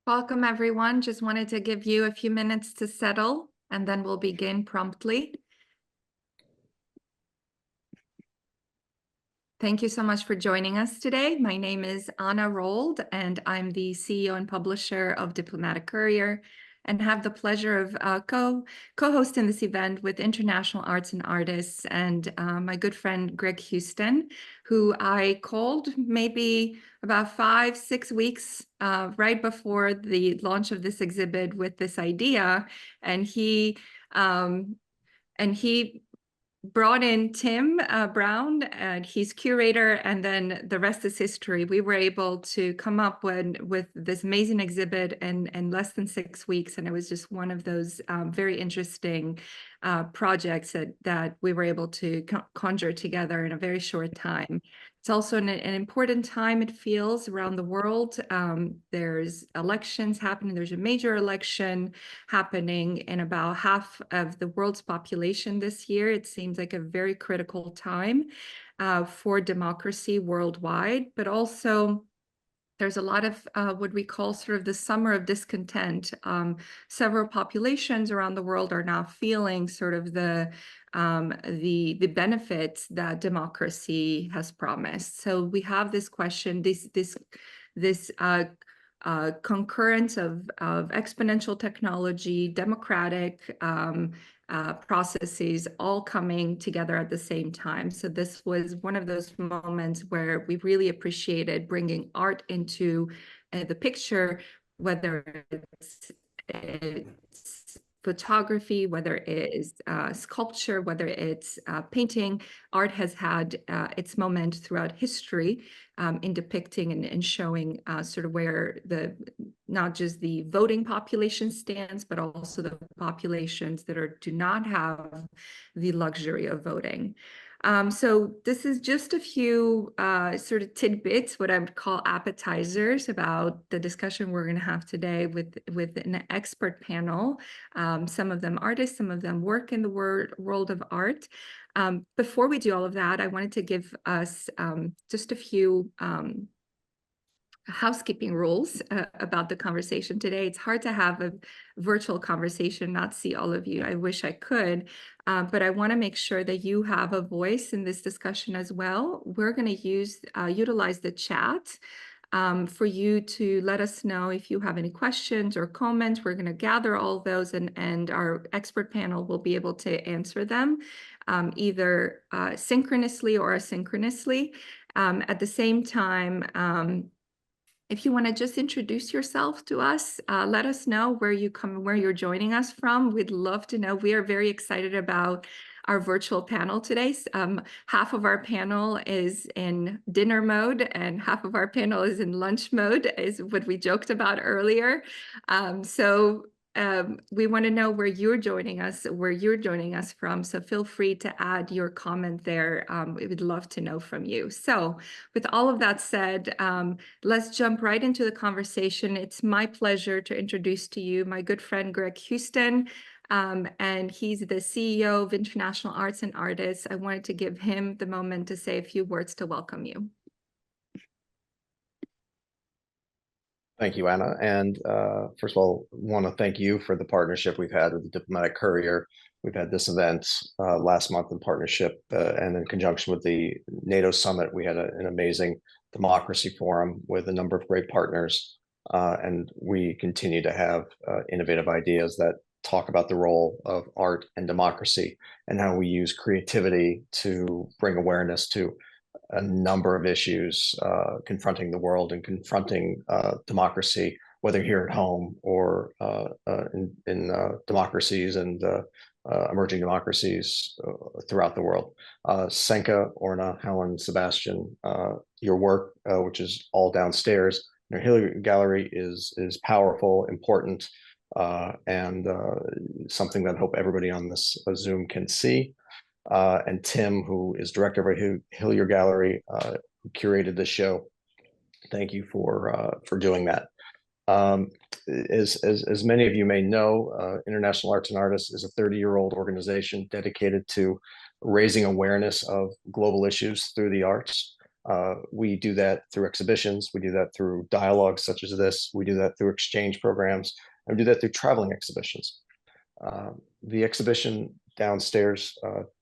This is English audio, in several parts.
Welcome, everyone. Just wanted to give you a few minutes to settle, and then we'll begin promptly. Thank you so much for joining us today. My name is Anna Rold, and I'm the CEO and publisher of Diplomatic Courier, and have the pleasure of co-hosting this event with international arts and artists and my good friend Greg Houston, who I called maybe about 5-6 weeks right before the launch of this exhibit with this idea, and he brought in Tim Brown, and he's curator, and then the rest is history. We were able to come up with this amazing exhibit in less than 6 weeks, and it was just one of those very interesting projects that we were able to conjure together in a very short time. It's also an important time, it feels, around the world. There's elections happening. There's a major election happening in about half of the world's population this year. It seems like a very critical time for democracy worldwide, but also there's a lot of what we call sort of the summer of discontent. Several populations around the world are now feeling sort of the benefits that democracy has promised. So we have this question, this concurrence of exponential technology, democratic processes all coming together at the same time. So this was one of those moments where we really appreciated bringing art into the picture, whether it's photography, whether it is sculpture, whether it's painting. Art has had its moment throughout history in depicting and showing sort of where not just the voting population stands, but also the populations that do not have the luxury of voting. So this is just a few sort of tidbits, what I would call appetizers, about the discussion we're going to have today with an expert panel. Some of them artists, some of them work in the world of art. Before we do all of that, I wanted to give us just a few housekeeping rules about the conversation today. It's hard to have a virtual conversation, not see all of you. I wish I could, but I want to make sure that you have a voice in this discussion as well. We're going to utilize the chat for you to let us know if you have any questions or comments. We're going to gather all those, and our expert panel will be able to answer them either synchronously or asynchronously. At the same time, if you want to just introduce yourself to us, let us know where you're joining us from. We'd love to know. We are very excited about our virtual panel today. Half of our panel is in dinner mode and half of our panel is in lunch mode, is what we joked about earlier. We want to know where you're joining us from. So feel free to add your comment there. We would love to know from you. So with all of that said, let's jump right into the conversation. It's my pleasure to introduce to you my good friend, Greg Houston. And he's the CEO of International Arts and Artists. I wanted to give him the moment to say a few words to welcome you. Thank you, Anna. And first of all, I want to thank you for the partnership we've had with the Diplomatic Courier. We've had this event last month in partnership, and in conjunction with the NATO Summit, we had an amazing democracy forum with a number of great partners. And we continue to have innovative ideas that talk about the role of art and democracy and how we use creativity to bring awareness to a number of issues confronting the world and confronting democracy, whether here at home or in democracies and emerging democracies throughout the world. Senka, Orna, Helen, Sebastian, your work, which is all downstairs in our Hillier Gallery, is powerful, important, and something that I hope everybody on this Zoom can see. And Tim, who is director of Hillier Gallery, who curated this show. Thank you for doing that. As many of you may know, International Arts and Artists is a 30-year-old organization dedicated to raising awareness of global issues through the arts. We do that through exhibitions. We do that through dialogues such as this. We do that through exchange programs, and we do that through traveling exhibitions. The exhibition downstairs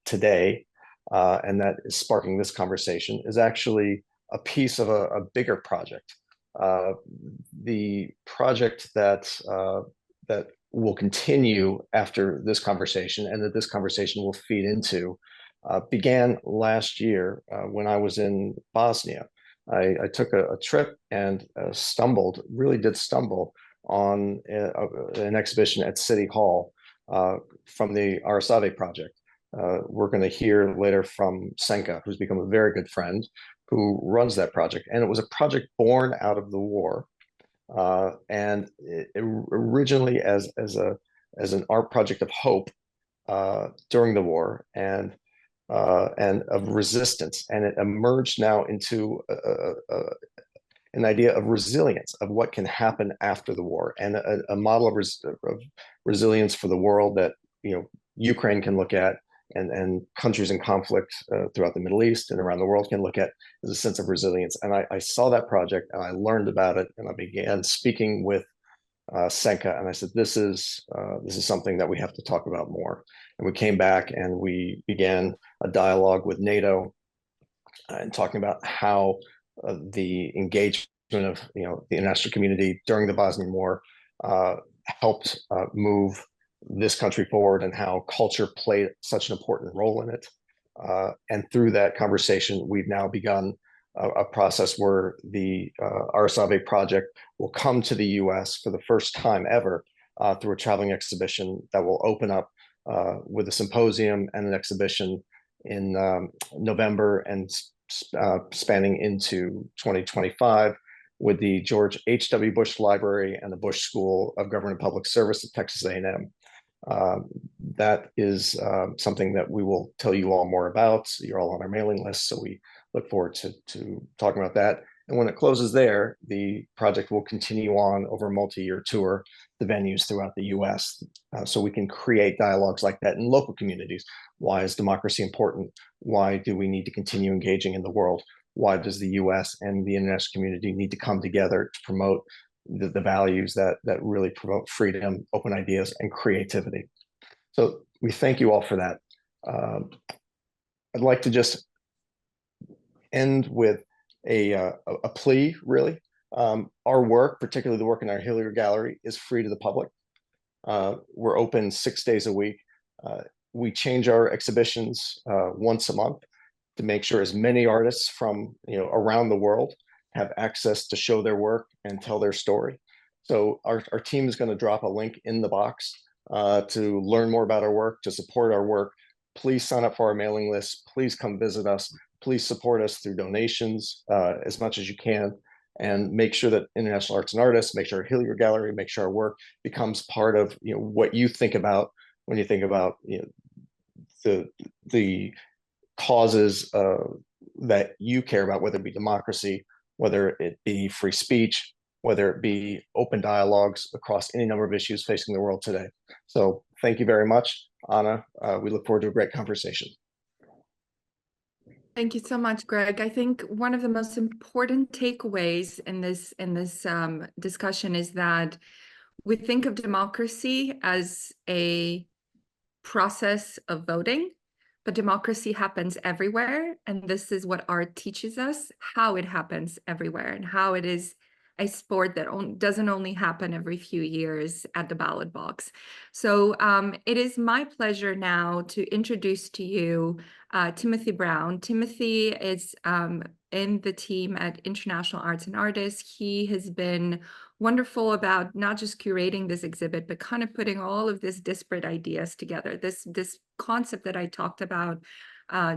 today, and that is sparking this conversation, is actually a piece of a bigger project. The project that will continue after this conversation, and that this conversation will feed into, began last year when I was in Bosnia. I took a trip and really did stumble on an exhibition at City Hall from the Arasave project. We're going to hear later from Senka, who's become a very good friend, who runs that project. And it was a project born out of the war. And originally as an art project of hope during the war and of resistance. And it emerged now into an idea of resilience, of what can happen after the war, and a model of resilience for the world that Ukraine can look at, and countries in conflict throughout the Middle East and around the world can look at, as a sense of resilience. And I saw that project and I learned about it, and I began speaking with Senka, and I said, this is something that we have to talk about more. And we came back and we began a dialogue with NATO and talking about how the engagement of the international community during the Bosnian War helped move this country forward, and how culture played such an important role in it. And through that conversation, we've now begun a process where the Arasave project will come to the U.S. for the first time ever through a traveling exhibition that will open up with a symposium and an exhibition in November, and spanning into 2025 with the George H.W. Bush Library and the Bush School of Government and Public Service at Texas A&M. That is something that we will tell you all more about. You're all on our mailing list, so we look forward to talking about that. And when it closes there, the project will continue on over a multi-year tour, the venues throughout the US, so we can create dialogues like that in local communities. Why is democracy important? Why do we need to continue engaging in the world? Why does the US and the international community need to come together to promote the values that really promote freedom, open ideas, and creativity? So we thank you all for that. I'd like to just end with a plea, really. Our work, particularly the work in our Hilliard Gallery, is free to the public. We're open 6 days a week. We change our exhibitions once a month to make sure as many artists from around the world have access to show their work and tell their story. So our team is going to drop a link in the box to learn more about our work, to support our work. Please sign up for our mailing list. Please come visit us. Please support us through donations as much as you can, and make sure that International Arts and Artists, make sure our Hilliard Gallery, make sure our work becomes part of what you think about when you think about the causes that you care about, whether it be democracy, whether it be free speech, whether it be open dialogues across any number of issues facing the world today. So thank you very much, Anna. We look forward to a great conversation. Thank you so much, Greg. I think one of the most important takeaways in this discussion is that we think of democracy as a process of voting, but democracy happens everywhere. And this is what art teaches us, how it happens everywhere, and how it is a sport that doesn't only happen every few years at the ballot box. So it is my pleasure now to introduce to you Timothy Brown. Timothy is in the team at International Arts and Artists. He has been wonderful about not just curating this exhibit, but kind of putting all of these disparate ideas together. This concept that I talked about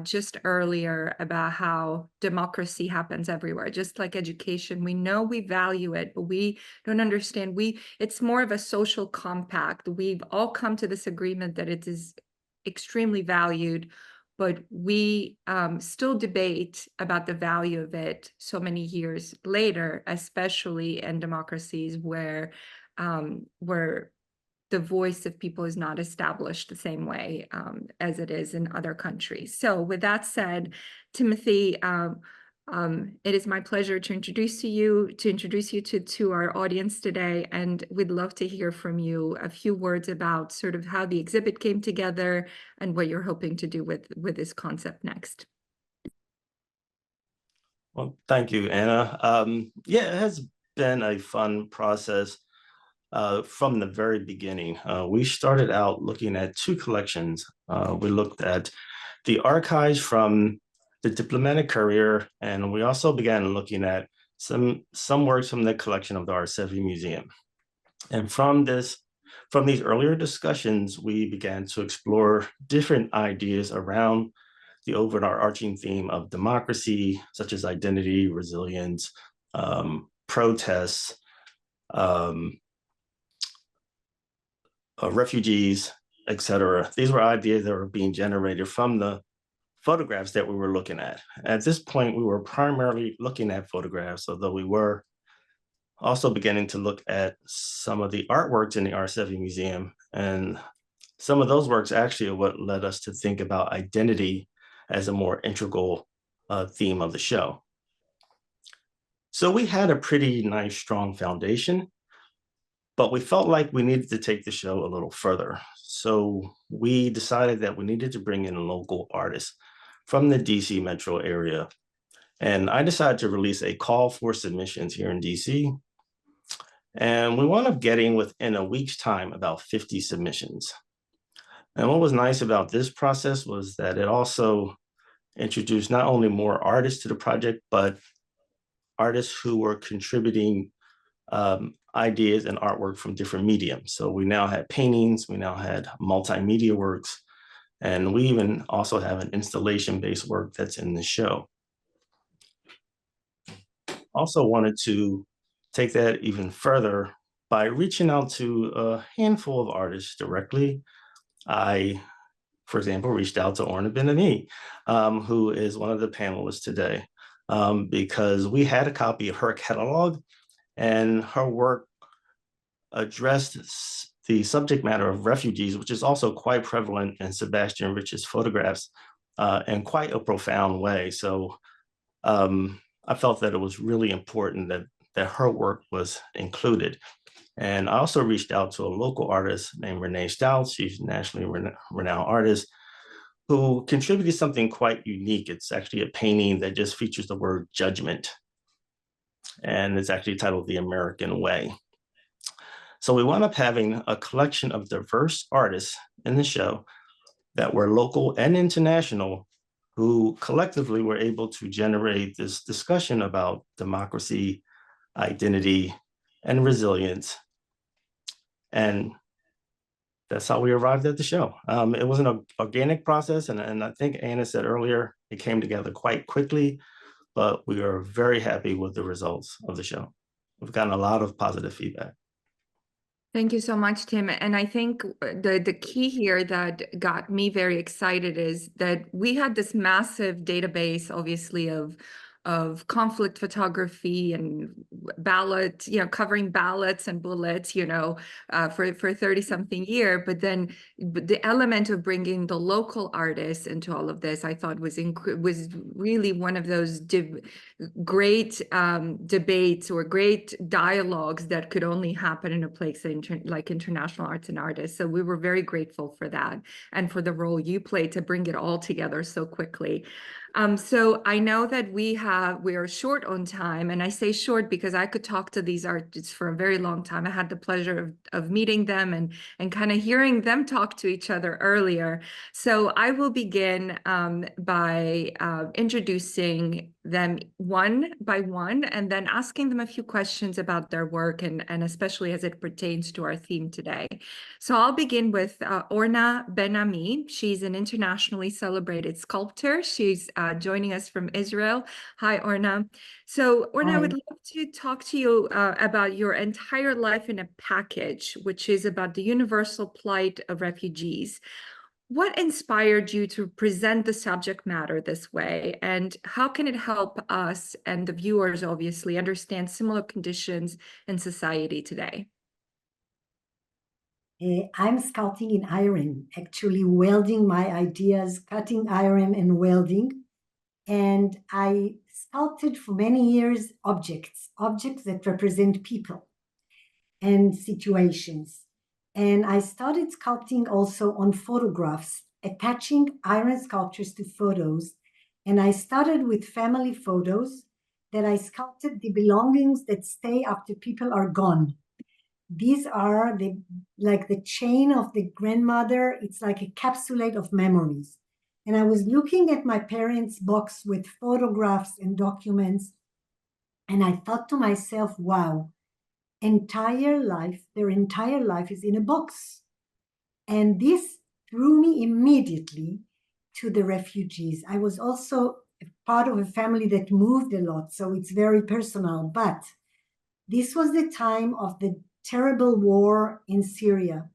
just earlier, about how democracy happens everywhere, just like education. We know we value it, but we don't understand. It's more of a social compact. We've all come to this agreement that it is extremely valued, but we still debate about the value of it so many years later, especially in democracies where the voice of people is not established the same way as it is in other countries. So with that said, Timothy, It is my pleasure to introduce you to our audience today, and we'd love to hear from you a few words about sort of how the exhibit came together and what you're hoping to do with this concept next. Well, thank you, Anna. Yeah, it has been a fun process from the very beginning. We started out looking at two collections. We looked at the archives from the Diplomatic Courier, and we also began looking at some works from the collection of the Artsevy Museum. And from these earlier discussions, we began to explore different ideas around the overarching theme of democracy, such as identity, resilience, protests, refugees, etc. These were ideas that were being generated from the photographs that we were looking at. At this point, we were primarily looking at photographs, although we were also beginning to look at some of the artworks in the Artsevy Museum. And some of those works actually are what led us to think about identity as a more integral theme of the show. So we had a pretty nice, strong foundation, but we felt like we needed to take the show a little further. So we decided that we needed to bring in local artists from the DC metro area. And I decided to release a call for submissions here in DC. And we wound up getting, within a week's time, about 50 submissions. And what was nice about this process was that it also introduced not only more artists to the project, but artists who were contributing ideas and artwork from different mediums. So we now had paintings, we now had multimedia works, and we even also have an installation-based work that's in the show. Also wanted to take that even further by reaching out to a handful of artists directly. I, for example, reached out to Orna Ben-Ami, who is one of the panelists today, because we had a copy of her catalog, and her work addressed the subject matter of refugees, which is also quite prevalent in Sebastian Rich's photographs in quite a profound way. So I felt that it was really important that her work was included. And I also reached out to a local artist named Renee Stouts. She's a nationally renowned artist who contributed something quite unique. It's actually a painting that just features the word judgment. And it's actually titled The American Way. So we wound up having a collection of diverse artists in the show that were local and international, who collectively were able to generate this discussion about democracy, identity, and resilience. And that's how we arrived at the show. It was an organic process, and I think Anna said earlier, it came together quite quickly, but we are very happy with the results of the show. We've gotten a lot of positive feedback. Thank you so much, Tim. And I think the key here that got me very excited is that we had this massive database, obviously, of conflict photography and ballot, covering ballots and bullets, for 30-something year. But then the element of bringing the local artists into all of this, I thought was really one of those great debates or great dialogues that could only happen in a place like International Arts and Artists. So we were very grateful for that and for the role you played to bring it all together so quickly. So I know that we are short on time, and I say short because I could talk to these artists for a very long time. I had the pleasure of meeting them and kind of hearing them talk to each other earlier. So I will begin by introducing them one by one, and then asking them a few questions about their work, and especially as it pertains to our theme today. So I'll begin with Orna Ben-Ami. She's an internationally celebrated sculptor. She's joining us from Israel. Hi, Orna. So Orna, I would love to talk to you about your entire life in a package, which is about the universal plight of refugees. What inspired you to present the subject matter this way, and how can it help us and the viewers, obviously, understand similar conditions in society today? I'm sculpting in iron, actually welding my ideas, cutting iron and welding. And I sculpted for many years objects that represent people and situations. And I started sculpting also on photographs, attaching iron sculptures to photos. And I started with family photos that I sculpted the belongings that stay after people are gone. These are like the chain of the grandmother. It's like a capsulate of memories. And I was looking at my parents' box with photographs and documents. And I thought to myself, wow, their entire life is in a box. And this threw me immediately to the refugees. I was also part of a family that moved a lot, so it's very personal. But this was the time of the terrible war in Syria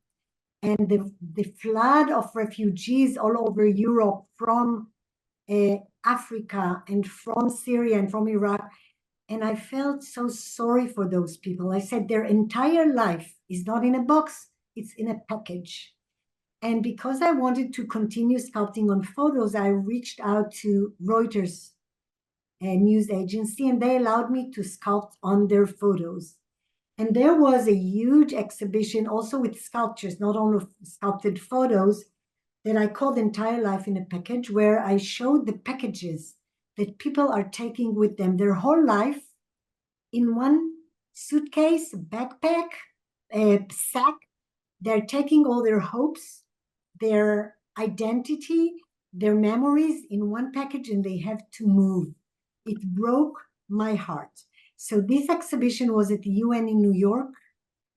and the flood of refugees all over Europe from Africa and from Syria and from Iraq. And I felt so sorry for those people. I said their entire life is not in a box, it's in a package. And because I wanted to continue sculpting on photos, I reached out to Reuters, a news agency, and they allowed me to sculpt on their photos. And there was a huge exhibition also with sculptures, not only sculpted photos, that I called Entire Life in a Package, where I showed the packages that people are taking with them their whole life in one suitcase, backpack, sack. They're taking all their hopes, their identity, their memories in one package, and they have to move. It broke my heart. So this exhibition was at the UN in New York,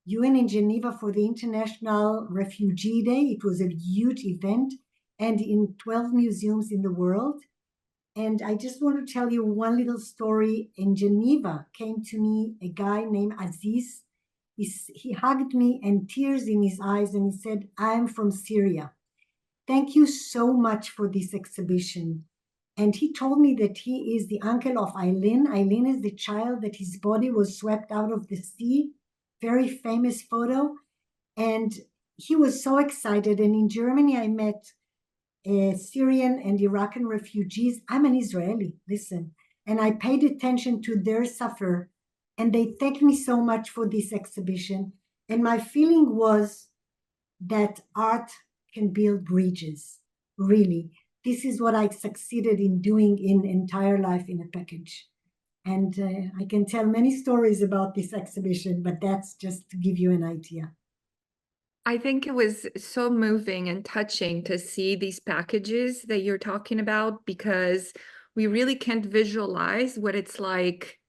UN in Geneva for the International Refugee Day. It was a huge event, and in 12 museums in the world. And I just want to tell you one little story. In Geneva came to me a guy named Aziz. He hugged me and tears in his eyes, and he said, "I'm from Syria. Thank you so much for this exhibition." And he told me that he is the uncle of Eileen. Eileen is the child that his body was swept out of the sea. Very famous photo. And he was so excited. And in Germany, I met Syrian and Iraqi refugees. I'm an Israeli, listen. And I paid attention to their suffer. And they thanked me so much for this exhibition. And my feeling was that art can build bridges, really. This is what I succeeded in doing in Entire Life in a Package. And I can tell many stories about this exhibition, but that's just to give you an idea. I think it was so moving and touching to see these packages that you're talking about, because we really can't visualize what it's like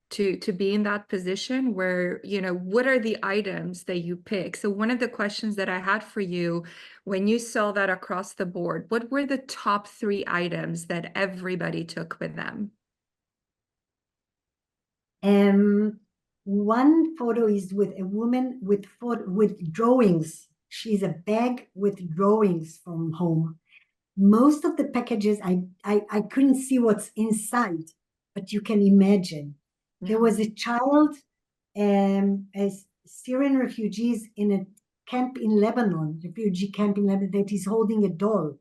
to be in that position where, you know, what are the items that you pick? So one of the questions that I had for you, when you saw that across the board, what were the top 3 items that everybody took with them? One photo is with a woman with drawings. She's a bag with drawings from home. Most of the packages, I couldn't see what's inside, but you can imagine. There was a child, as Syrian refugees in a camp in Lebanon, refugee camp in Lebanon, that is holding a doll.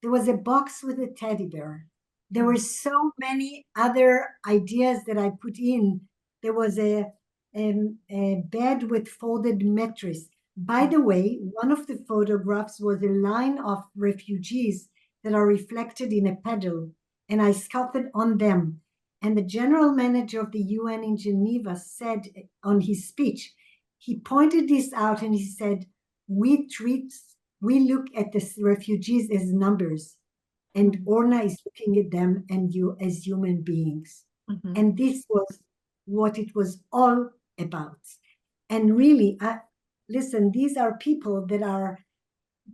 There was a box with a teddy bear. There were so many other ideas that I put in. There was a bed with folded mattress. By the way, one of the photographs was a line of refugees that are reflected in a paddle, and I sculpted on them. And the general manager of the UN in Geneva said on his speech, he pointed this out and he said, we look at the refugees as numbers, and Orna is looking at them and you as human beings. And this was what it was all about. And really, listen, these are people that are,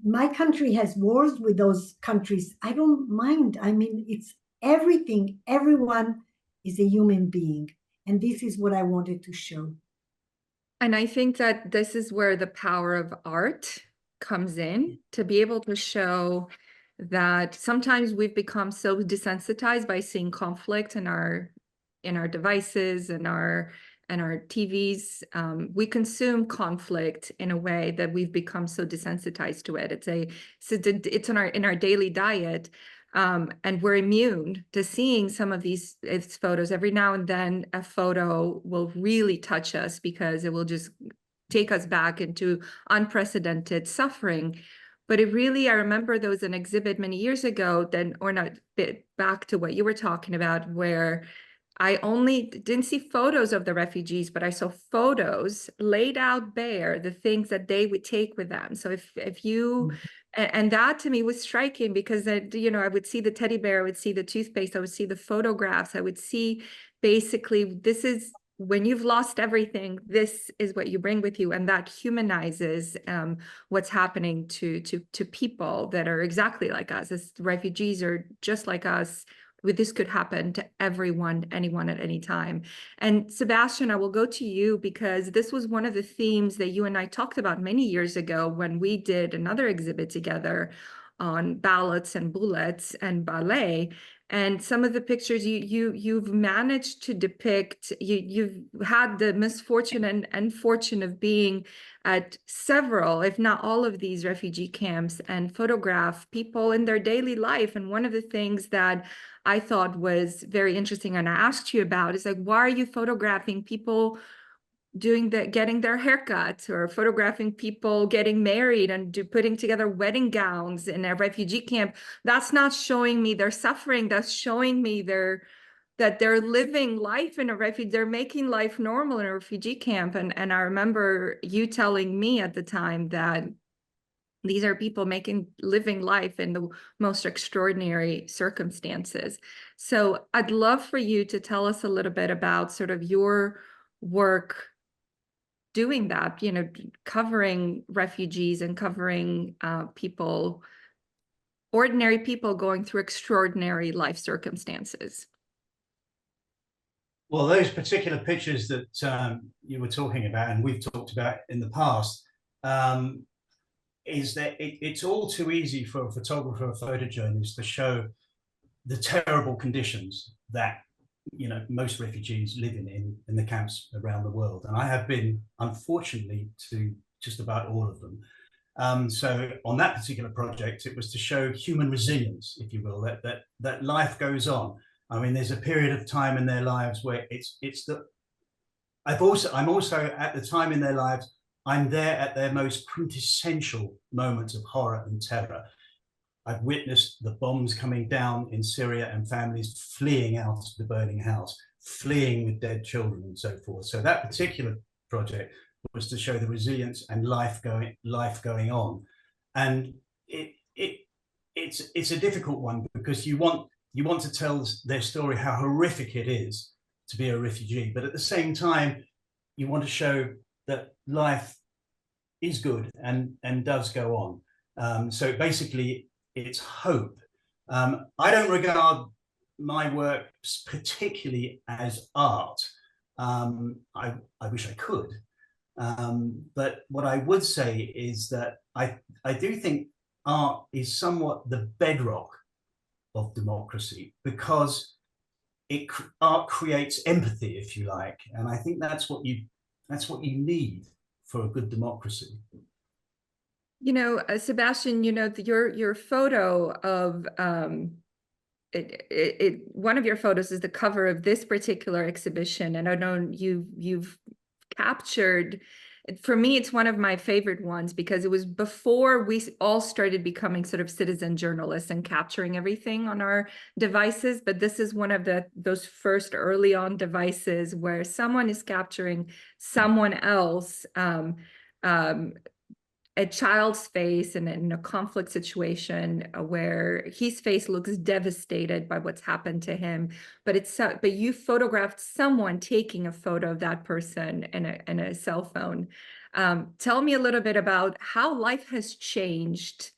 my country has wars with those countries. I don't mind. I mean, it's everything. Everyone is a human being. And this is what I wanted to show. And I think that this is where the power of art comes in, to be able to show that sometimes we've become so desensitized by seeing conflict in our devices and our TVs. We consume conflict in a way that we've become so desensitized to it. It's in our daily diet. And we're immune to seeing some of these photos. Every now and then a photo will really touch us because it will just take us back into unprecedented suffering. But it really, I remember there was an exhibit many years ago, then, or not, back to what you were talking about, where I only didn't see photos of the refugees, but I saw photos laid out bare, the things that they would take with them. So if you, and that to me was striking because I would see the teddy bear, I would see the toothpaste, I would see the photographs, I would see basically, this is when you've lost everything, this is what you bring with you, and that humanizes what's happening to people that are exactly like us. As refugees are just like us. This could happen to everyone, anyone at any time. And Sebastian, I will go to you because this was one of the themes that you and I talked about many years ago when we did another exhibit together on ballots and bullets and ballet. And some of the pictures you've managed to depict, you've had the misfortune and fortune of being at several, if not all of these refugee camps, and photograph people in their daily life. And one of the things that I thought was very interesting and I asked you about is like, why are you photographing people getting their haircuts, or photographing people getting married and putting together wedding gowns in a refugee camp? That's not showing me their suffering. That's showing me that they're living life in a refugee, they're making life normal in a refugee camp. And I remember you telling me at the time that these are people living life in the most extraordinary circumstances. So I'd love for you to tell us a little bit about sort of your work doing that, covering refugees and covering people, ordinary people going through extraordinary life circumstances. Well, those particular pictures that you were talking about, and we've talked about in the past, is that it's all too easy for a photographer or photojournalist to show the terrible conditions that most refugees live in the camps around the world. And I have been, unfortunately, to just about all of them. So on that particular project, it was to show human resilience, if you will, that life goes on. I mean, there's a period of time in their lives where I'm also at the time in their lives, I'm there at their most quintessential moments of horror and terror. I've witnessed the bombs coming down in Syria and families fleeing out of the burning house, fleeing with dead children and so forth. So that particular project was to show the resilience and life going on. And it's a difficult one because you want to tell their story, how horrific it is to be a refugee, but at the same time, you want to show that life is good and does go on. So basically, it's hope. I don't regard my work particularly as art. I wish I could. But what I would say is that I do think art is somewhat the bedrock of democracy, because art creates empathy, if you like, and I think that's what you need for a good democracy. Sebastian, your photo of one of your photos is the cover of this particular exhibition, and I know you've captured. For me, it's one of my favorite ones because it was before we all started becoming sort of citizen journalists and capturing everything on our devices. But this is one of those first early on devices where someone is capturing someone else, a child's face in a conflict situation where his face looks devastated by what's happened to him, but you photographed someone taking a photo of that person in a cell phone. Tell me a little bit about how life has changed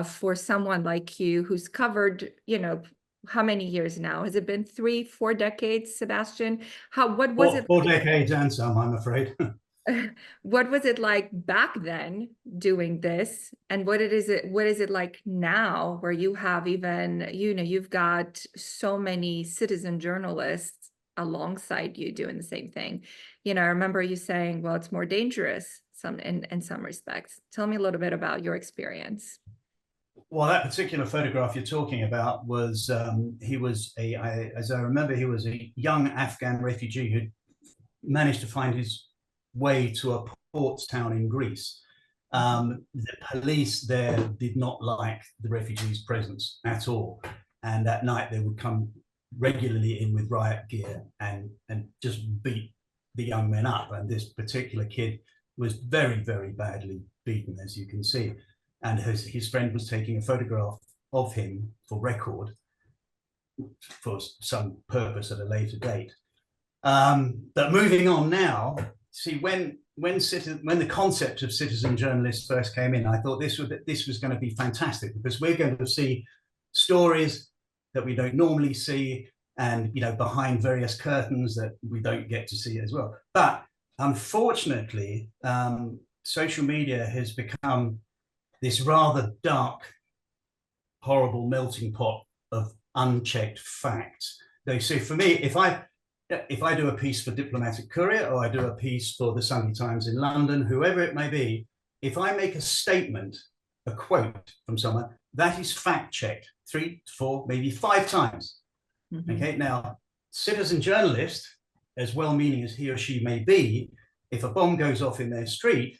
for someone like you who's covered, how many years now? Has it been 3-4 decades, Sebastian? What was it? 4 decades and some, I'm afraid. What was it like back then doing this, and what is it like now, where you have even, you've got so many citizen journalists alongside you doing the same thing? I remember you saying, well, it's more dangerous in some respects. Tell me a little bit about your experience. Well, that particular photograph you're talking about was he was as I remember, he was a young Afghan refugee who managed to find his way to a port town in Greece. The police there did not like the refugees' presence at all, and at night they would come regularly in with riot gear and just beat the young men up. And this particular kid was very, very badly beaten, as you can see. And his friend was taking a photograph of him for record for some purpose at a later date. But moving on now, see, when the concept of citizen journalists first came in, I thought this was going to be fantastic, because we're going to see stories that we don't normally see, and behind various curtains that we don't get to see as well. But unfortunately, social media has become this rather dark, horrible melting pot of unchecked facts. So for me, if I do a piece for Diplomatic Courier, or I do a piece for the Sunday Times in London, whoever it may be, if I make a statement, a quote from someone, that is fact-checked 3, 4, maybe 5 times. Mm-hmm. Okay, now, citizen journalist, as well-meaning as he or she may be, if a bomb goes off in their street,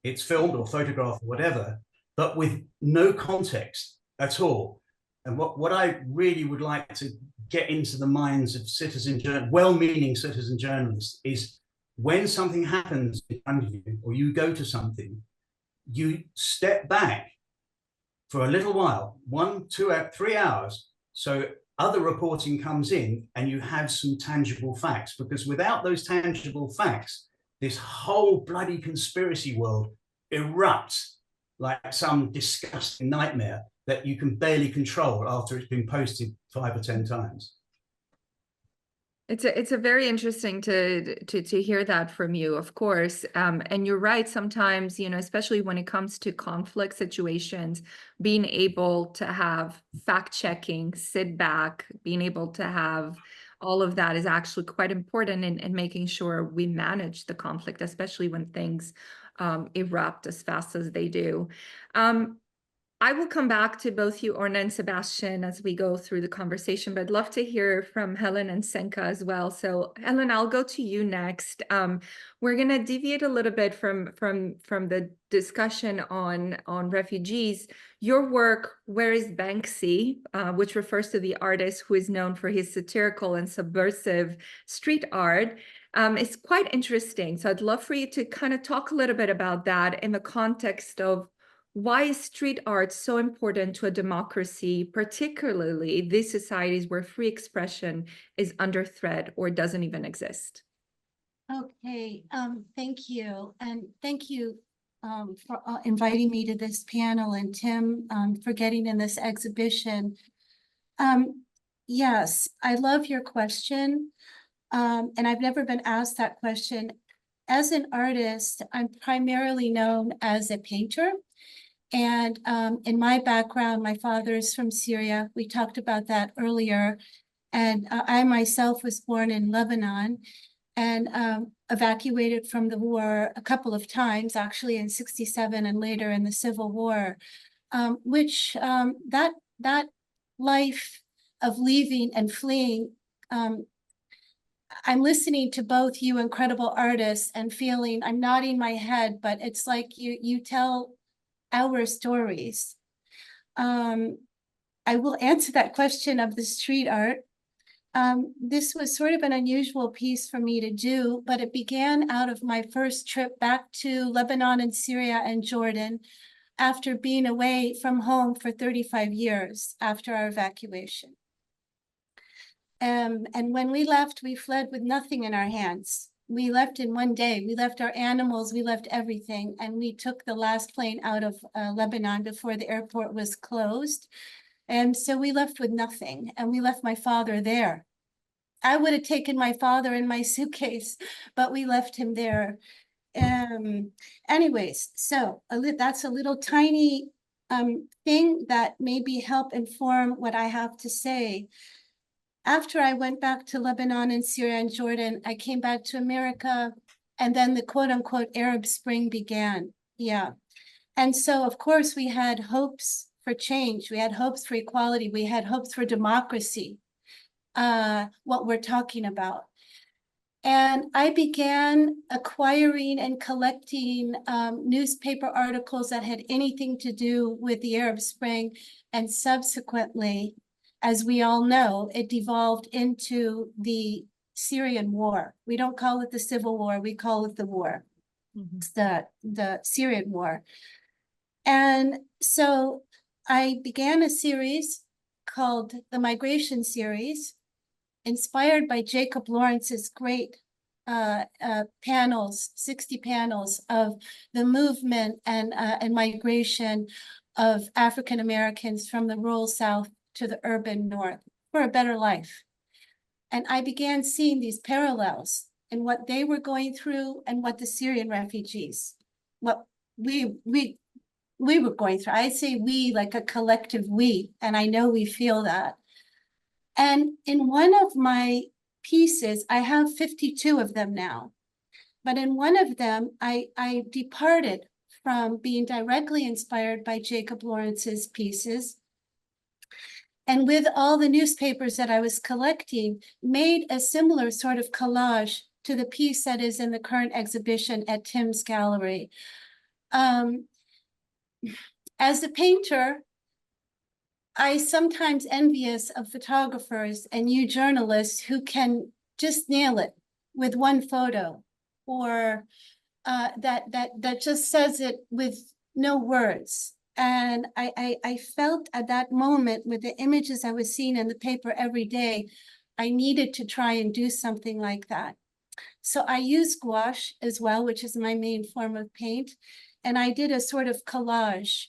it's filmed or photographed or whatever, but with no context at all. And what I really would like to get into the minds of well-meaning citizen journalists is, when something happens in front of you, or you go to something, you step back for a little while, 1, 2, 3 hours, so other reporting comes in and you have some tangible facts. Because without those tangible facts, this whole bloody conspiracy world erupts like some disgusting nightmare that you can barely control after it's been posted 5 or 10 times. It's a very interesting to hear that from you, of course. And you're right, sometimes, especially when it comes to conflict situations, being able to have fact checking, sit back, being able to have all of that is actually quite important in making sure we manage the conflict, especially when things erupt as fast as they do. I will come back to both you, Orna and Sebastian, as we go through the conversation, but I'd love to hear from Helen and Senka as well. So Helen, I'll go to you next. We're going to deviate a little bit from the discussion on refugees. Your work, Where is Banksy, which refers to the artist who is known for his satirical and subversive street art, is quite interesting. So I'd love for you to kind of talk a little bit about that in the context of why is street art so important to a democracy, particularly these societies where free expression is under threat or doesn't even exist? Okay, thank you. And thank you for inviting me to this panel, and Tim for getting in this exhibition. Yes, I love your question. And I've never been asked that question. As an artist, I'm primarily known as a painter. And in my background, my father is from Syria. We talked about that earlier. And I myself was born in Lebanon and evacuated from the war a couple of times, actually in '67 and later in the Civil War, which that life of leaving and fleeing, I'm listening to both you incredible artists and feeling, I'm nodding my head, but it's like you tell our stories. I will answer that question of the street art. This was sort of an unusual piece for me to do, but it began out of my first trip back to Lebanon and Syria and Jordan after being away from home for 35 years after our evacuation. And when we left, we fled with nothing in our hands. We left in one day. We left our animals, we left everything, and we took the last plane out of Lebanon before the airport was closed. And so we left with nothing, and we left my father there. I would have taken my father in my suitcase, but we left him there. Anyways, so that's a little tiny thing that maybe help inform what I have to say. After I went back to Lebanon and Syria and Jordan, I came back to America, and then the quote unquote Arab Spring began. Yeah. And so, of course, we had hopes for change. We had hopes for equality. We had hopes for democracy, what we're talking about. And I began acquiring and collecting newspaper articles that had anything to do with the Arab Spring. And subsequently, as we all know, it devolved into the Syrian war. We don't call it the civil war, we call it the war. It's the Syrian war. And so I began a series called the Migration Series, inspired by Jacob Lawrence's great panels, 60 panels of the movement and migration of African Americans from the rural South to the urban North for a better life. And I began seeing these parallels in what they were going through and what the Syrian refugees, what we were going through. I say we like a collective we, and I know we feel that. And in one of my pieces, I have 52 of them now, but in one of them, I departed from being directly inspired by Jacob Lawrence's pieces, and with all the newspapers that I was collecting, made a similar sort of collage to the piece that is in the current exhibition at Tim's Gallery. As a painter, I sometimes envious of photographers and you journalists who can just nail it with one photo, or that just says it with no words. And I felt at that moment, with the images I was seeing in the paper every day, I needed to try and do something like that. So I use gouache as well, which is my main form of paint. And I did a sort of collage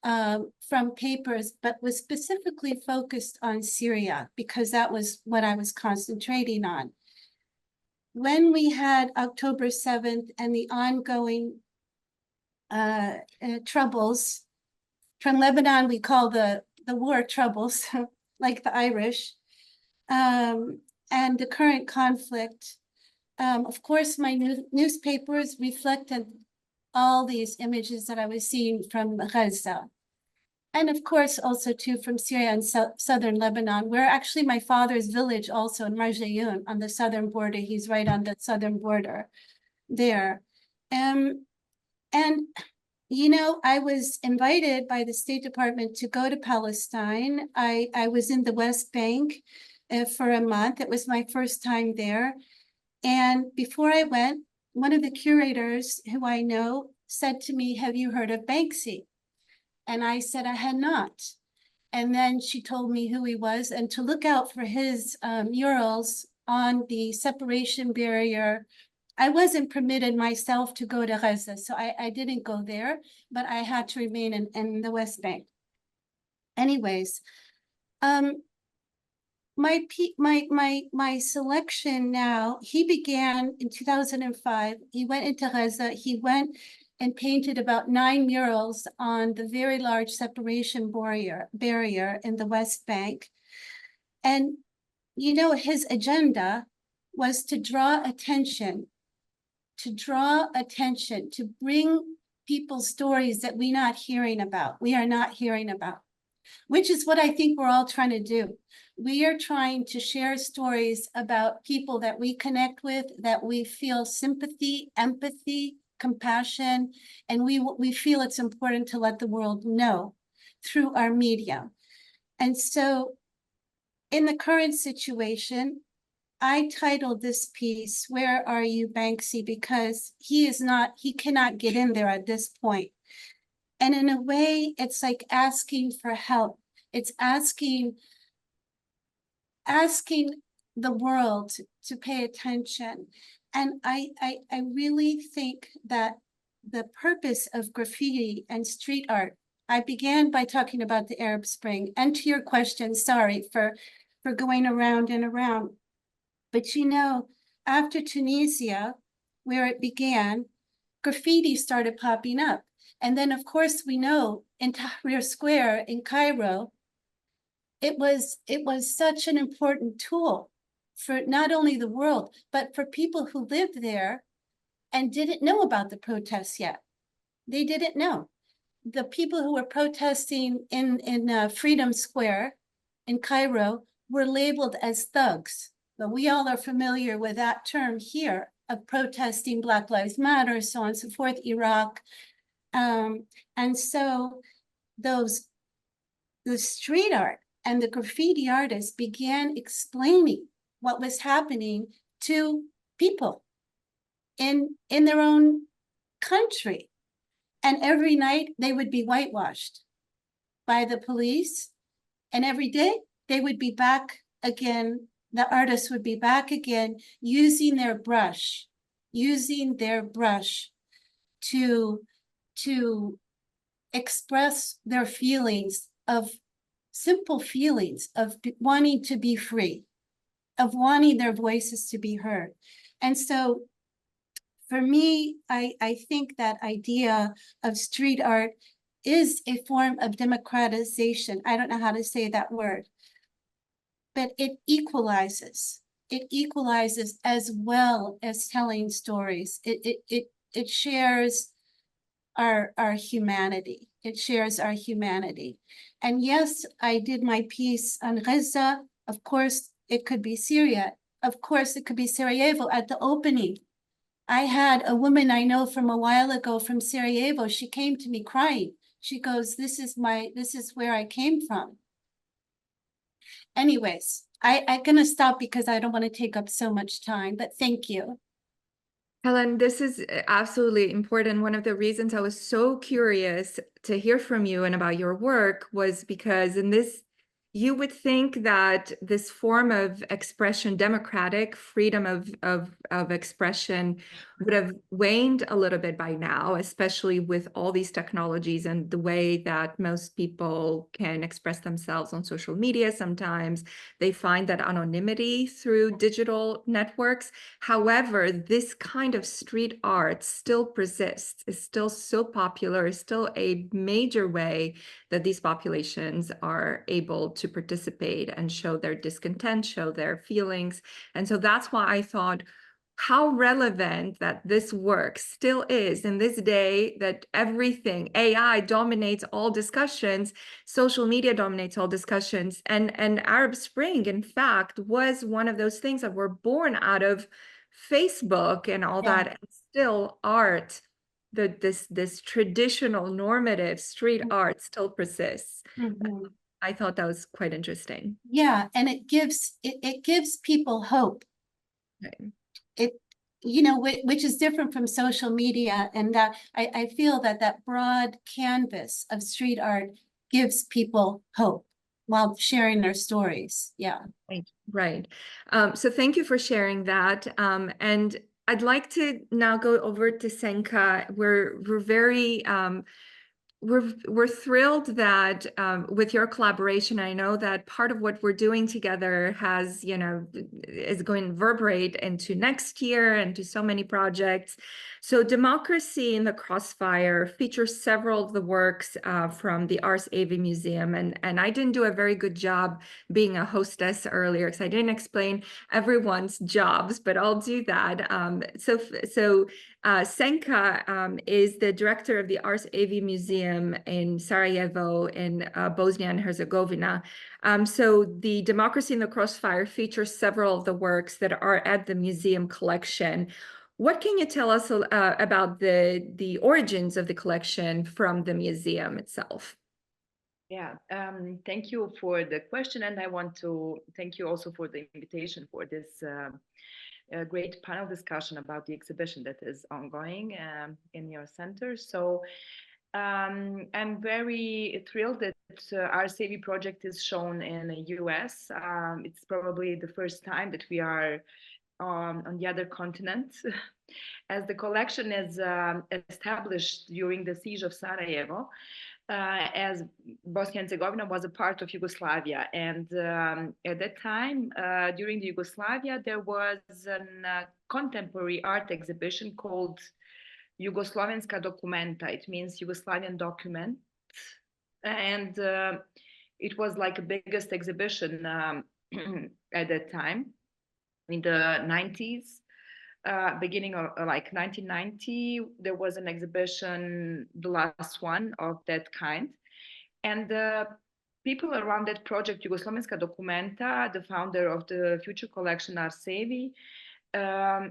from papers, but was specifically focused on Syria because that was what I was concentrating on. When we had October 7th and the ongoing troubles from Lebanon, we call the war troubles, like the Irish, and the current conflict, of course, my newspapers reflected all these images that I was seeing from Gaza. And of course, also too from Syria and southern Lebanon, where actually my father's village also in Marjayoun on the southern border, he's right on the southern border there. And, you know, I was invited by the State Department to go to Palestine. I was in the West Bank for a month. It was my first time there. And before I went, one of the curators who I know said to me, "Have you heard of Banksy?" And I said I had not. And then she told me who he was and to look out for his murals on the separation barrier. I wasn't permitted myself to go to Gaza, so I didn't go there, but I had to remain in the West Bank. Anyways, my selection now, he began in 2005. He went into Gaza. He went and painted about 9 murals on the very large separation barrier in the West Bank. And, you know, his agenda was to draw attention, to bring people's stories that we are not hearing about, which is what I think we're all trying to do. We are trying to share stories about people that we connect with, that we feel sympathy, empathy, compassion, and we feel it's important to let the world know through our media. And so in the current situation, I titled this piece, "Where Are You, Banksy?" because he cannot get in there at this point. And in a way, it's like asking for help. It's asking the world to pay attention. And I really think that the purpose of graffiti and street art, I began by talking about the Arab Spring, and to your question, sorry for going around and around. But you know, after Tunisia, where it began, graffiti started popping up. And then of course we know in Tahrir Square in Cairo, it was such an important tool for not only the world, but for people who lived there and didn't know about the protests yet. They didn't know. the people who were protesting in Freedom Square in Cairo were labeled as thugs. But we all are familiar with that term here of protesting Black Lives Matter, so on and so forth, Iraq. And so the street art and the graffiti artists began explaining what was happening to people in their own country. And every night they would be whitewashed by the police. And every day they would be back again. The artists would be back again using their brush to express their feelings of simple feelings of wanting to be free, of wanting their voices to be heard. And so for me, I think that idea of street art is a form of democratization. I don't know how to say that word, but it equalizes. It equalizes as well as telling stories. It shares our humanity. It shares our humanity. And yes, I did my piece on Gaza. Of course, it could be Syria. Of course, it could be Sarajevo at the opening. I had a woman I know from a while ago from Sarajevo. She came to me crying. She goes, this is where I came from. Anyways, I'm gonna stop because I don't want to take up so much time, but thank you. Helen, this is absolutely important. One of the reasons I was so curious to hear from you and about your work was because in this, you would think that this form of expression, democratic freedom of expression, would have waned a little bit by now, especially with all these technologies and the way that most people can express themselves on social media. Sometimes they find that anonymity through digital networks. However, this kind of street art still persists, is still so popular, is still a major way that these populations are able to participate and show their discontent, show their feelings. And so that's why I thought how relevant that this work still is in this day that everything, AI dominates all discussions, social media dominates all discussions. And Arab Spring, in fact, was one of those things that were born out of Facebook and all that, and still art, this traditional normative street art still persists. Mm-hmm. I thought that was quite interesting. Yeah, and it gives people hope. Right. Which is different from social media, and that I feel that broad canvas of street art gives people hope while sharing their stories. Yeah. Right. So thank you for sharing that. And I'd like to now go over to Senka. We're very we're thrilled that with your collaboration, I know that part of what we're doing together has, is going to reverberate into next year and to so many projects. So Democracy in the Crossfire features several of the works from the Ars Avi Museum. And I didn't do a very good job being a hostess earlier because I didn't explain everyone's jobs, but I'll do that. So Senka is the director of the Ars Avi Museum in Sarajevo in Bosnia and Herzegovina. So the Democracy in the Crossfire features several of the works that are at the museum collection. What can you tell us about the origins of the collection from the museum itself? Yeah, thank you for the question, and I want to thank you also for the invitation for this a great panel discussion about the exhibition that is ongoing in your center. So I'm very thrilled that our Ars Avi project is shown in the US. It's probably the first time that we are on the other continent, as the collection is established during the siege of Sarajevo. As Bosnia and Herzegovina was a part of Yugoslavia. And at that time, during the Yugoslavia, there was a contemporary art exhibition called Jugoslovenska Dokumenta. It means Yugoslavian document. And it was like the biggest exhibition at that time in the 90s. beginning of like 1990, there was an exhibition, the last one of that kind. And the people around that project, Jugoslovenska Documenta, the founder of the future collection, Arsevi,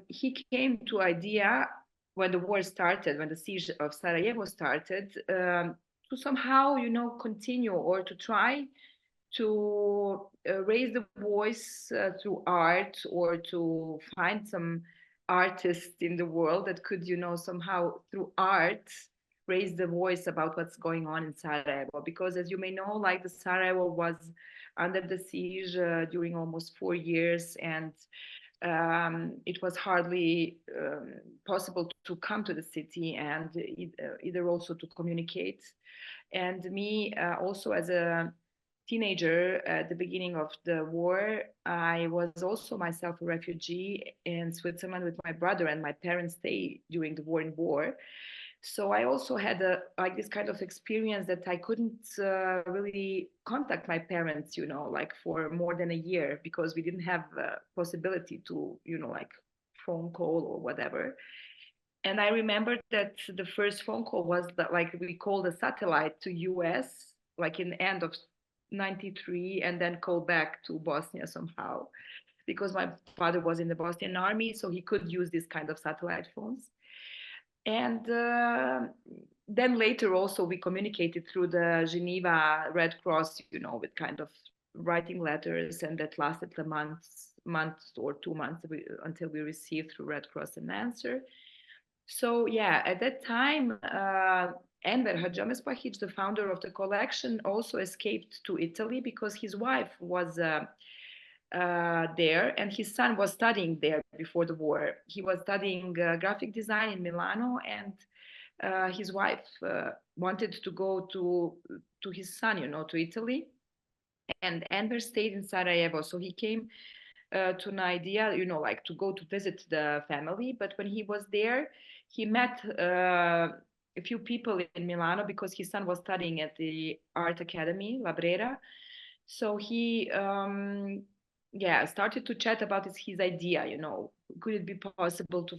he came to idea when the war started, when the siege of Sarajevo started, to somehow, continue or to try to raise the voice through art, or to find some artists in the world that could, somehow through art raise the voice about what's going on in Sarajevo. Because as you may know, like the Sarajevo was under the siege during almost 4 years, and it was hardly possible to come to the city and either also to communicate. And me also as a teenager at the beginning of the war, I was also myself a refugee in Switzerland with my brother, and my parents stayed during the war in war. So I also had this kind of experience that I couldn't really contact my parents, like for more than a year, because we didn't have the possibility to, like phone call or whatever. And I remember that the first phone call was that, like, we called a satellite to US, like in the end of 93, and then called back to Bosnia somehow, because my father was in the Bosnian army, so he could use this kind of satellite phones. And then later also we communicated through the Geneva Red Cross, with kind of writing letters, and that lasted a month or 2 months until we received through Red Cross an answer. So yeah, at that time, Enver Hadžamespahić, the founder of the collection, also escaped to Italy because his wife was there, and his son was studying there before the war. He was studying graphic design in Milano, and his wife wanted to go to his son, to Italy. And Enver stayed in Sarajevo, so he came to an idea, like to go to visit the family. But when he was there, he met a few people in Milano because his son was studying at the art academy, La Brera. So he started to chat about his idea, could it be possible to,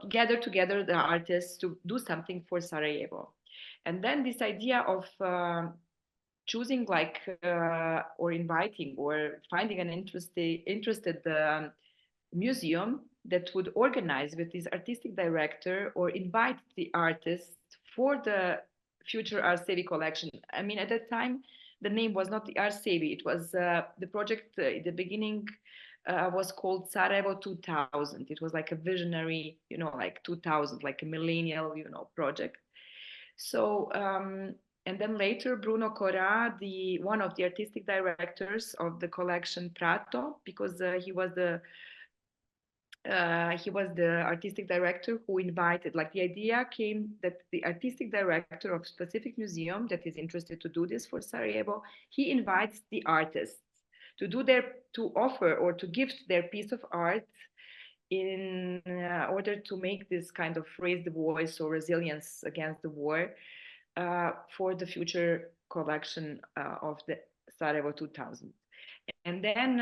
gather together the artists to do something for Sarajevo. And then this idea of choosing or inviting or finding an interested museum that would organize with this artistic director or invite the artist for the future Arsevi collection. I mean, at that time, the name was not the Arsevi. It was the project at the beginning was called Sarajevo 2000. It was like a visionary, like 2000, like a millennial, project. So, and then later, Bruno Corà, one of the artistic directors of the collection Prato, because he was the artistic director who invited, like the idea came that the artistic director of specific museum that is interested to do this for Sarajevo, he invites the artists to offer or to gift their piece of art in order to make this kind of raise the voice or resilience against the war for the future collection of the Sarajevo 2000. And then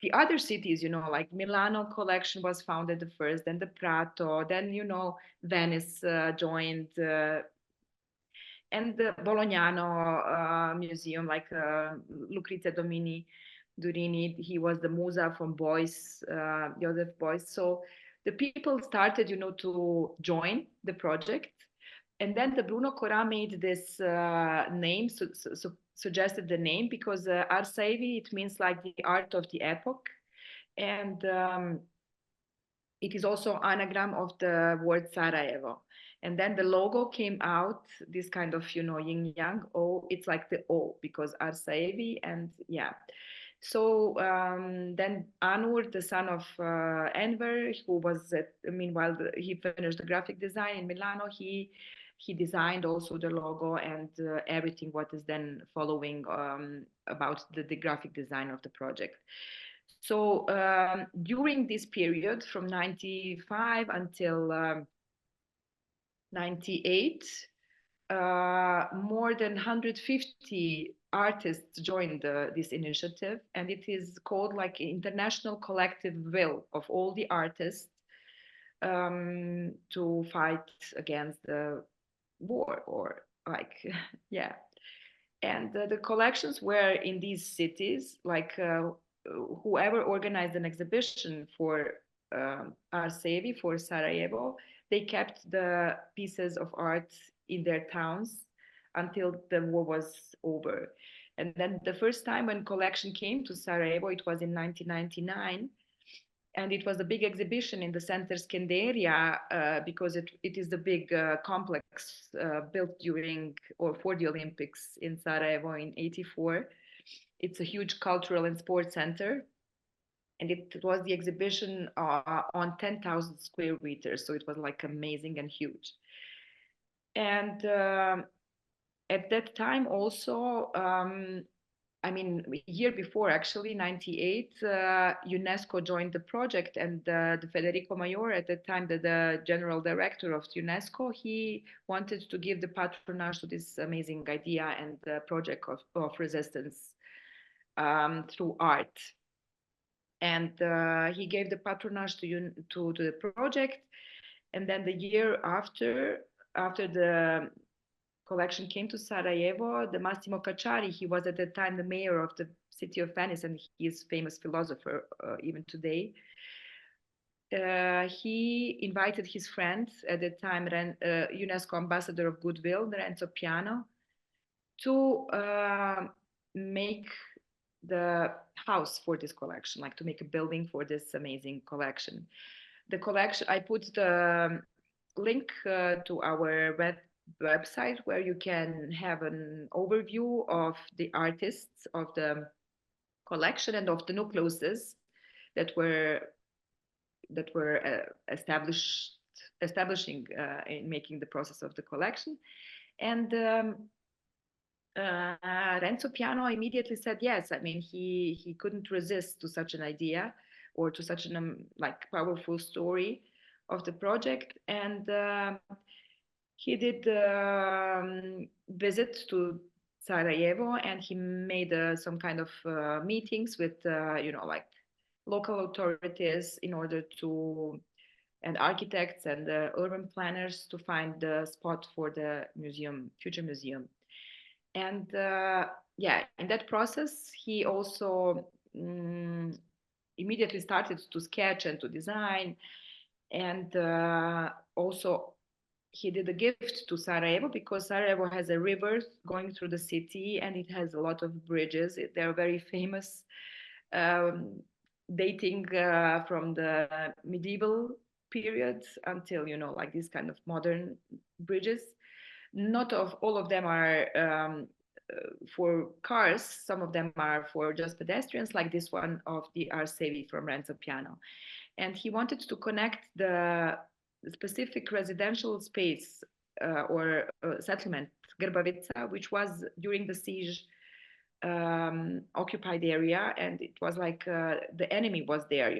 the other cities, like Milano collection was founded the first, then the Prato, then, Venice joined, and the Bolognano Museum, like Lucrezia Durini, he was the Musa from Beuys, Joseph Beuys. So the people started, to join the project. And then the Bruno Corà made this name, suggested the name, because Arsevi, it means like the art of the epoch. And it is also anagram of the word Sarajevo. And then the logo came out, this kind of, yin yang O, it's like the O, because Arsevi, and yeah. So then Anur, the son of Enver, who was meanwhile he finished the graphic design in Milano, he designed also the logo and everything what is then following about the graphic design of the project. So during this period from 95 until 98, more than 150 artists joined this initiative, and it is called like International Collective Will of all the artists to fight against the war, or like yeah. And the collections were in these cities, like whoever organized an exhibition for Arsevi, for Sarajevo, they kept the pieces of art in their towns until the war was over. And then the first time when collection came to Sarajevo, it was in 1999. And it was a big exhibition in the center Skenderia because it is the big complex built during or for the Olympics in Sarajevo in '84. It's a huge cultural and sports center. And it was the exhibition on 10,000 square meters. So it was like amazing and huge. And at that time also, I mean, a year before, actually, 98, UNESCO joined the project, and the Federico Mayor, at the time, the general director of UNESCO, he wanted to give the patronage to this amazing idea and the project of resistance through art. And he gave the patronage to the project. And then the year after the collection came to Sarajevo, the Massimo Cacciari, he was at the time the mayor of the city of Venice, and he is a famous philosopher even today. He invited his friend at the time, UNESCO ambassador of goodwill, Renzo Piano, to make the house for this collection, like to make a building for this amazing collection. The collection, I put the link to our website where you can have an overview of the artists of the collection and of the nucleuses that were establishing in making the process of the collection. And Renzo Piano immediately said yes. I mean, he couldn't resist to such an idea or to such an like powerful story of the project. And he did visit to Sarajevo, and he made some kind of meetings with like local authorities in order to, and architects and urban planners, to find the spot for the museum, future museum. And yeah, in that process, he also immediately started to sketch and to design. And also he did a gift to Sarajevo, because Sarajevo has a river going through the city, and it has a lot of bridges. They're very famous, dating from the medieval period until, like these kind of modern bridges. Not all of them are for cars. Some of them are for just pedestrians, like this one of the Arsevi from Renzo Piano. And he wanted to connect the specific residential space or settlement, Grbavica, which was during the siege occupied area, and it was like the enemy was there,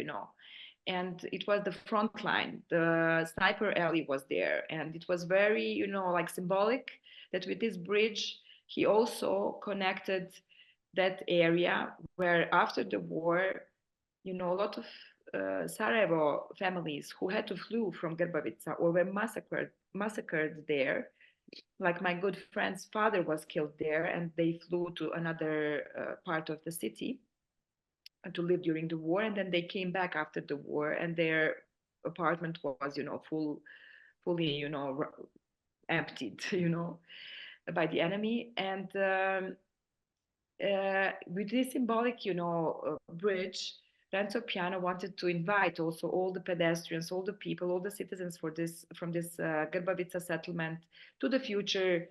and it was the front line. The sniper alley was there, and it was very, like symbolic that with this bridge he also connected that area where after the war, a lot of Sarajevo families who had to flee from Grbavica or were massacred there. Like my good friend's father was killed there, and they flew to another part of the city to live during the war, and then they came back after the war, and their apartment was, fully, emptied, by the enemy. And with this symbolic, bridge, Renzo Piano wanted to invite also all the pedestrians, all the people, all the citizens from this Grbavica settlement to the future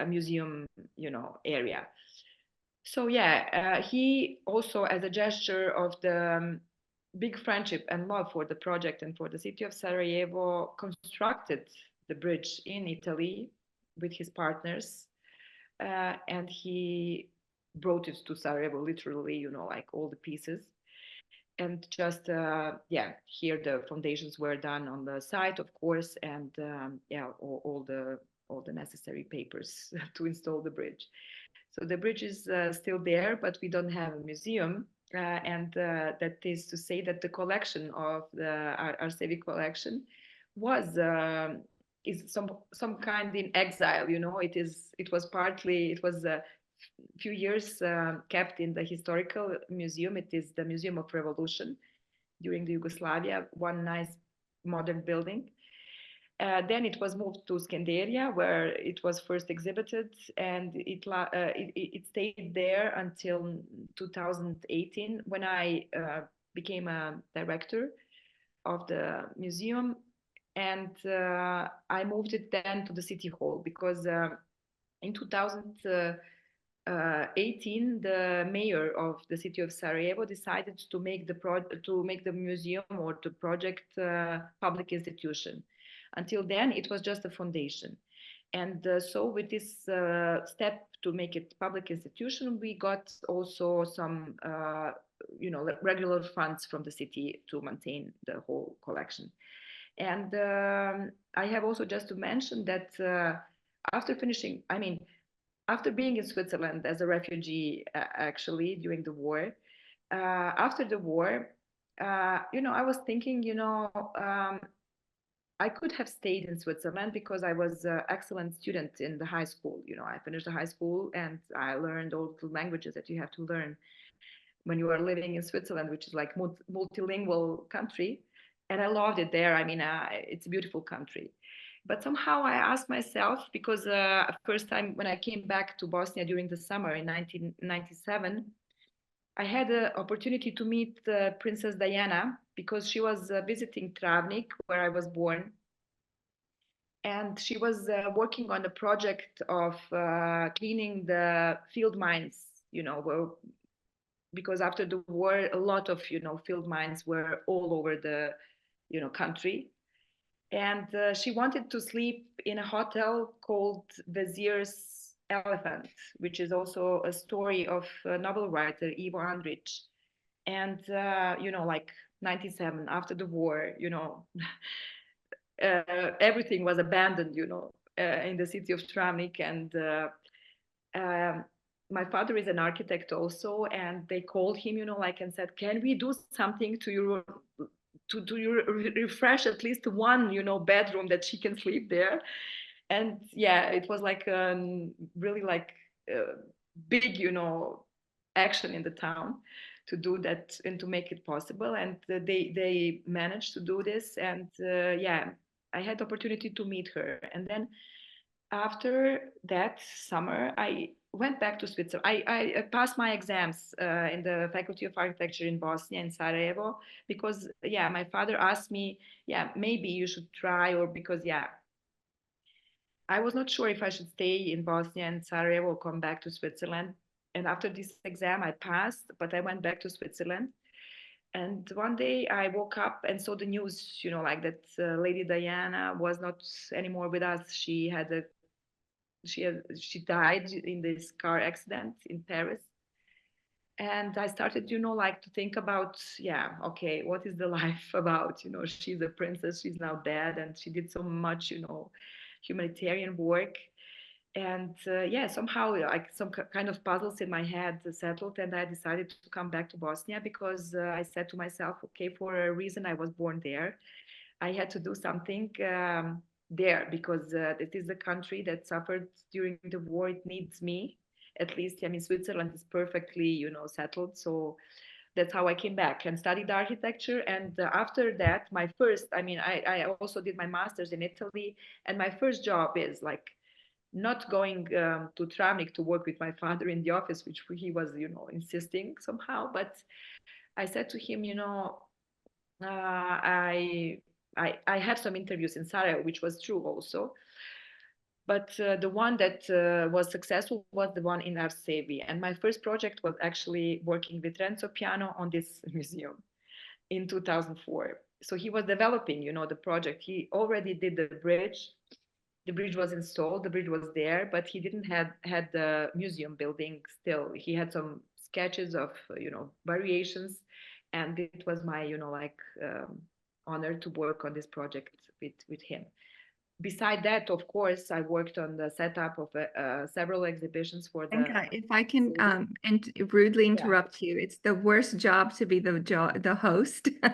museum, area. So yeah, he also, as a gesture of the big friendship and love for the project and for the city of Sarajevo, constructed the bridge in Italy with his partners, and he brought it to Sarajevo, literally, like all the pieces. And just here the foundations were done on the site, of course, and all the necessary papers to install the bridge. So the bridge is still there, but we don't have a museum. And that is to say that the collection of our civic collection was is some kind in exile. You know, it was a few years kept in the historical museum. It is the Museum of Revolution during the Yugoslavia, one nice modern building. Then it was moved to Skenderia, where it was first exhibited, and it stayed there until 2018, when I became a director of the museum, and I moved it then to the city hall, because in 2018, the mayor of the city of Sarajevo decided to make the museum or the project public institution. Until then, it was just a foundation. And so with this step to make it public institution, we got also some, regular funds from the city to maintain the whole collection. And I have also just to mention that after being in Switzerland as a refugee, actually, during the war, after the war, I was thinking, I could have stayed in Switzerland because I was an excellent student in the high school. I finished the high school and I learned all the languages that you have to learn when you are living in Switzerland, which is like multilingual country. And I loved it there. It's a beautiful country. But somehow I asked myself, because first time when I came back to Bosnia during the summer in 1997, I had the opportunity to meet Princess Diana, because she was visiting Travnik, where I was born. And she was working on a project of cleaning the field mines, because after the war, a lot of, field mines were all over the, country. And she wanted to sleep in a hotel called Vezir's Elephant, which is also a story of a novel writer, Ivo Andrić. And, like 97, after the war, everything was abandoned, in the city of Travnik. And my father is an architect also, and they called him, and said, can we do something to refresh at least one, bedroom that she can sleep there? And yeah, it was like really like big, action in the town to do that and to make it possible. And they managed to do this. And yeah, I had the opportunity to meet her. And then after that summer, I went back to Switzerland. I passed my exams in the Faculty of Architecture in Bosnia, in Sarajevo, because, yeah, my father asked me, yeah, maybe you should try, or because, yeah, I was not sure if I should stay in Bosnia and Sarajevo or come back to Switzerland. And after this exam, I passed, but I went back to Switzerland. And one day I woke up and saw the news, like that Lady Diana was not anymore with us. She died in this car accident in Paris. And I started, like to think about, yeah, okay, what is the life about? She's a princess, she's now dead, and she did so much, humanitarian work. And yeah, somehow like some kind of puzzles in my head settled, and I decided to come back to Bosnia, because I said to myself, okay, for a reason I was born there, I had to do something there, because it is a country that suffered during the war. It needs me, at least. Switzerland is perfectly, settled. So that's how I came back and studied architecture. And after that, I also did my master's in Italy, and my first job is like not going to Travnik to work with my father in the office, which he was, insisting somehow. But I said to him, I have some interviews in Sarajevo, which was true also. But the one that was successful was the one in Arsevi. And my first project was actually working with Renzo Piano on this museum in 2004. So he was developing, the project. He already did the bridge. The bridge was installed, the bridge was there, but he didn't had the museum building still. He had some sketches of, variations. And it was my, honor to work on this project with him. beside that, of course, I worked on the setup of several exhibitions for the. Zenka, if I can Absolutely. rudely interrupt you, it's the worst job to be the host. Yeah,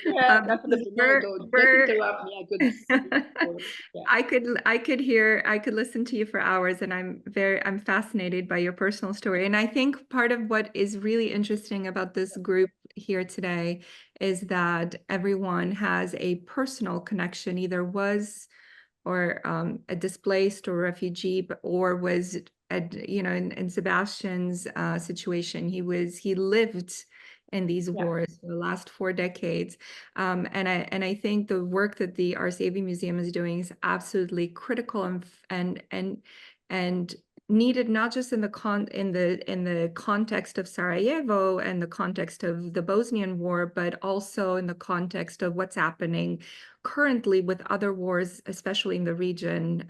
because definitely. No, we're- don't we're- interrupt me. I could speak for, yeah. I could listen to you for hours, and I'm fascinated by your personal story. And I think part of what is really interesting about this group here today is that everyone has a personal connection, either was or a displaced or refugee, or was in Sebastian's situation, he lived in these Yeah. wars for the last 4 decades. And I think the work that the Ars Avi Museum is doing is absolutely critical and needed, not just in the context of Sarajevo and the context of the Bosnian War, but also in the context of what's happening currently with other wars, especially in the region.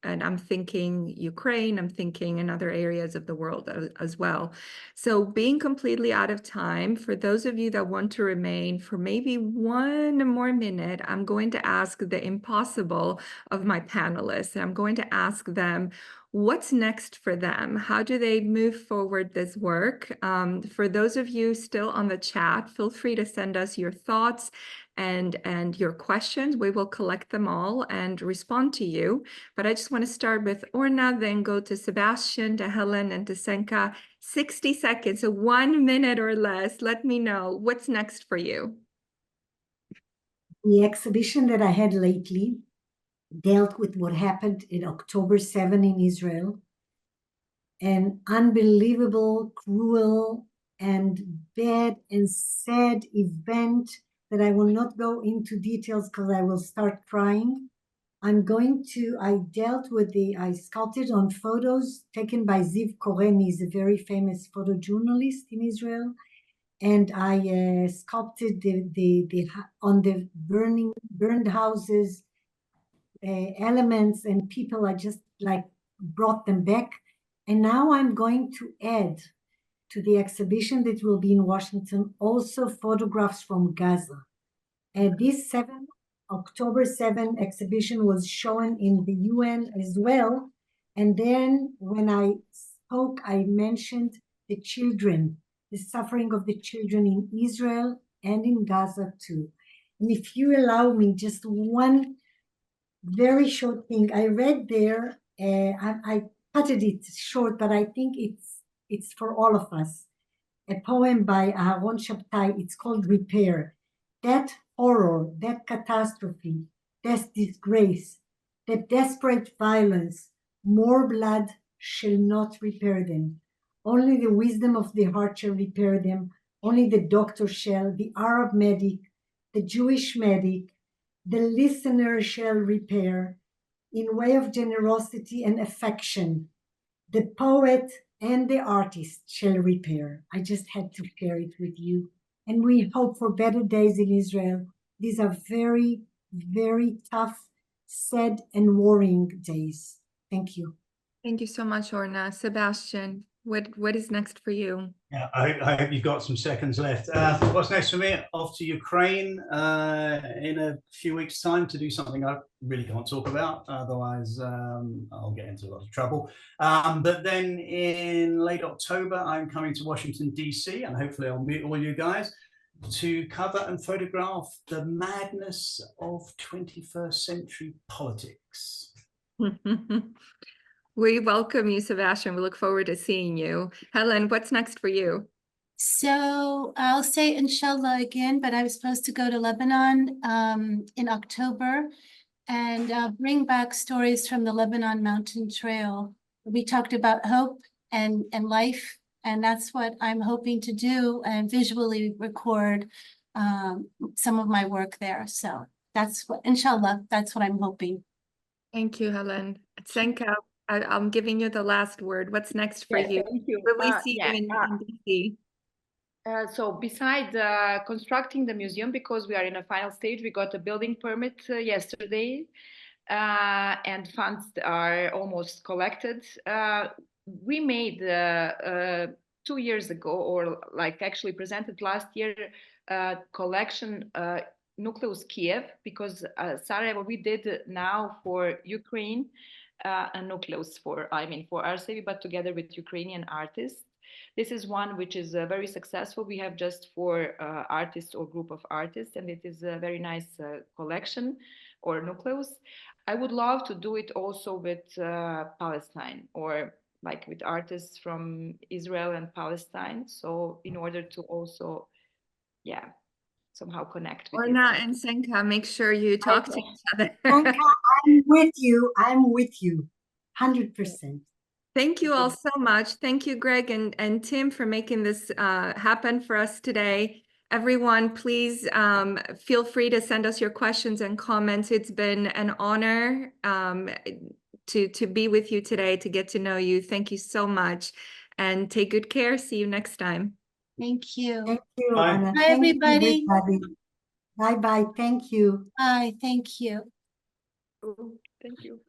And I'm thinking Ukraine, I'm thinking in other areas of the world as well. So being completely out of time, for those of you that want to remain for maybe 1 more minute, I'm going to ask the impossible of my panelists. I'm going to ask them, what's next for them? How do they move forward this work? For those of you still on the chat, feel free to send us your thoughts and your questions. We will collect them all and respond to you. But I just want to start with Orna, then go to Sebastian, to Helen, and to Zenka. 60 seconds, so 1 minute or less. Let me know what's next for you. The exhibition that I had lately dealt with what happened in October 7 in Israel, an unbelievable, cruel, and bad and sad event that I will not go into details because I will start crying. I sculpted on photos taken by Ziv Koren. He's a very famous photojournalist in Israel. And I sculpted on the burned houses, elements and people. I just brought them back. And now I'm going to add to the exhibition that will be in Washington also photographs from Gaza. And this October 7 exhibition was shown in the UN as well. And then when I spoke, I mentioned the children, the suffering of the children in Israel and in Gaza too. And if you allow me just one very short thing, I read there, I cutted it short, but I think it's for all of us. A poem by Aharon Shabtai, it's called Repair. That horror, that catastrophe, that disgrace, that desperate violence, more blood shall not repair them. Only the wisdom of the heart shall repair them. Only the doctor shall, the Arab medic, the Jewish medic, the listener shall repair in way of generosity and affection. The poet and the artist shall repair. I just had to share it with you. And we hope for better days in Israel. These are very, very tough, sad, and worrying days. Thank you. Thank you so much, Orna. Sebastian, what is next for you? Yeah, I hope you've got some seconds left. What's next for me? Off to Ukraine in a few weeks' time to do something I really can't talk about. Otherwise, I'll get into a lot of trouble. But then in late October, I'm coming to Washington, D.C., and hopefully I'll meet all you guys to cover and photograph the madness of 21st century politics. We welcome you, Sebastian. We look forward to seeing you. Helen, what's next for you? So I'll say inshallah again, but I was supposed to go to Lebanon in October and bring back stories from the Lebanon Mountain Trail. We talked about hope and life, and that's what I'm hoping to do, and visually record some of my work there. So that's what, inshallah, that's what I'm hoping. Thank you, Helen. Zenka, I'm giving you the last word. What's next for you? Thank you. Will we see you in DC? So besides constructing the museum, because we are in a final stage, we got a building permit yesterday, and funds are almost collected. We made 2 years ago, or like actually presented last year, collection Nucleus Kiev, because Sarajevo, we did now for Ukraine, a Nucleus for RCV, but together with Ukrainian artists. This is one which is very successful. We have just 4 artists or group of artists, and it is a very nice collection or Nucleus. I would love to do it also with Palestine, or like with artists from Israel and Palestine. So in order to also, yeah, somehow connect with Orna these and Senka, make sure you talk to each other. Anka, I'm with you. I'm with you. 100%. Thank you all so much. Thank you, Greg and Tim, for making this happen for us today. Everyone, please feel free to send us your questions and comments. It's been an honor to be with you today, to get to know you. Thank you so much, and take good care. See you next time. Thank you. Thank you, Bye. Anna. Bye, Thank you, everybody. Bye-bye. Thank you. Bye, thank you. Thank you.